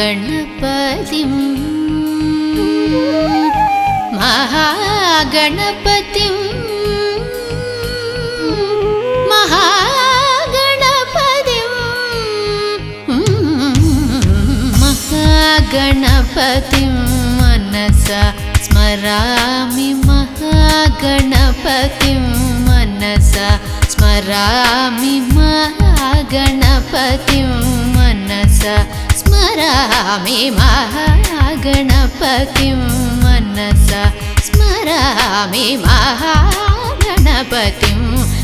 महागणपतिं महागणपतिं महागणपतिं महागणपतिं मनसा स्मरामि महागणपतिं मनसा स्मरामि महागणपतिं मनसा स्मरामि महागणपतिं मनसा स्मरामि महागणपतिं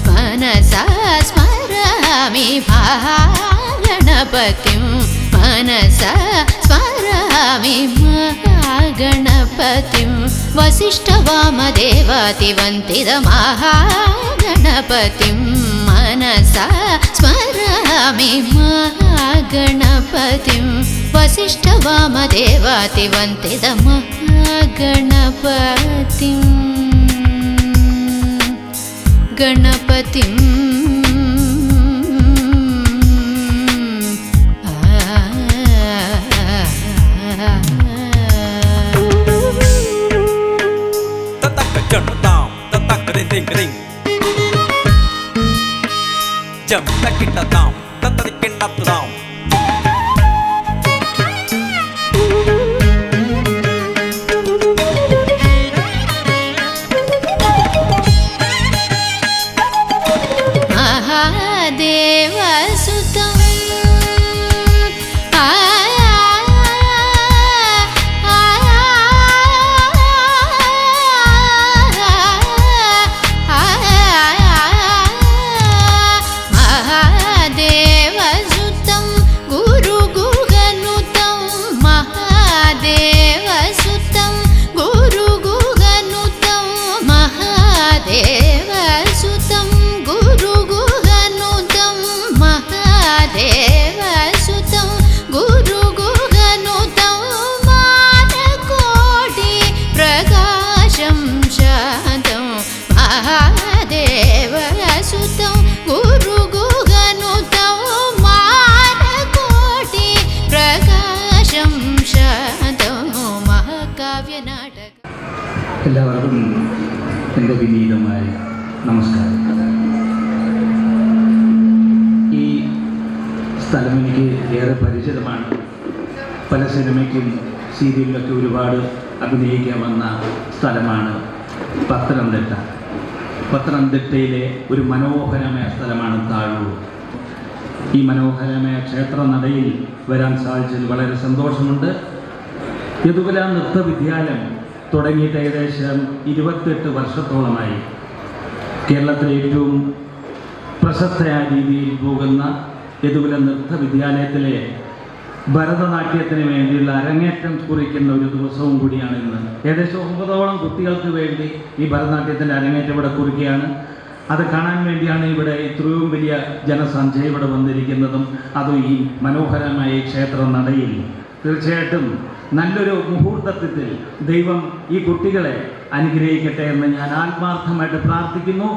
मनसा स्मरामि महागणपतिं मनसा स्मरामि महागणपतिं वसिष्ठवामदेवातिवन्दितमहागणपतिं मनसा स्मरामि महागणपतिं वसिष्ठवामदेवातिवन्दितमहागणपतिं गणपतिं jam takita down tatarikinda down Mahadeva सुतं महादेवसुतं गुरुगुहनुतं महादेवसुतं गुरुगुहनुतं महादेवसुतं गुरुगुहनुतं महादेवसुतं गुरुगुहनुतं मानकोटि प्रकाशं शान्तं महादेवसुतं गुरुगुहनुतं मानकोटि प्रकाशं शान्तं महाकाव्यनाटक എല്ലാവർക്കും എൻ്റെ വിനീതമായ നമസ്കാരം. ഈ സ്ഥലം എനിക്ക് ഏറെ പരിചിതമാണ്. പല സിനിമയ്ക്കും സീരിയലിലൊക്കെ ഒരുപാട് അഭിനയിക്കാൻ വന്ന സ്ഥലമാണ് പത്തനംതിട്ട. പത്തനംതിട്ടയിലെ ഒരു മനോഹരമായ സ്ഥലമാണ് താഴൂർ. ഈ മനോഹരമായ ക്ഷേത്രനടയിൽ വരാൻ സാധിച്ചതിൽ വളരെ സന്തോഷമുണ്ട്. യദുകുല നൃത്ത വിദ്യാലയം തുടങ്ങിയിട്ട് ഏകദേശം 28 വർഷത്തോളമായി. കേരളത്തിലെ ഏറ്റവും പ്രശസ്തമായ രീതിയിൽ പോകുന്ന യദുകുല നൃത്ത വിദ്യാലയത്തിലെ ഭരതനാട്യത്തിന് വേണ്ടിയുള്ള അരങ്ങേറ്റം കുറിക്കുന്ന ഒരു ദിവസവും കൂടിയാണ് ഇന്ന്. ഏകദേശം 9ഓളം കുട്ടികൾക്ക് വേണ്ടി ഈ ഭരതനാട്യത്തിൻ്റെ അരങ്ങേറ്റം ഇവിടെ കുറിക്കുകയാണ്. അത് കാണാൻ വേണ്ടിയാണ് ഇവിടെ ഇത്രയും വലിയ ജനസംഖ്യ ഇവിടെ വന്നിരിക്കുന്നതും അതും ഈ മനോഹരമായ ഈ ക്ഷേത്ര നടയിൽ. തീർച്ചയായിട്ടും നല്ലൊരു മുഹൂർത്തത്തിൽ ദൈവം ഈ കുട്ടികളെ അനുഗ്രഹിക്കട്ടെ എന്ന് ഞാൻ ആത്മാർത്ഥമായിട്ട് പ്രാർത്ഥിക്കുന്നു.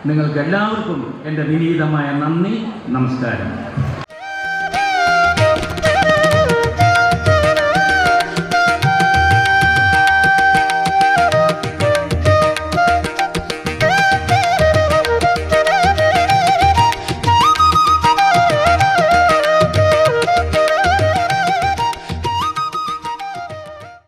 നിങ്ങൾക്ക് എല്ലാവർക്കും എൻ്റെ വിനീതമായ നന്ദി, നമസ്കാരം.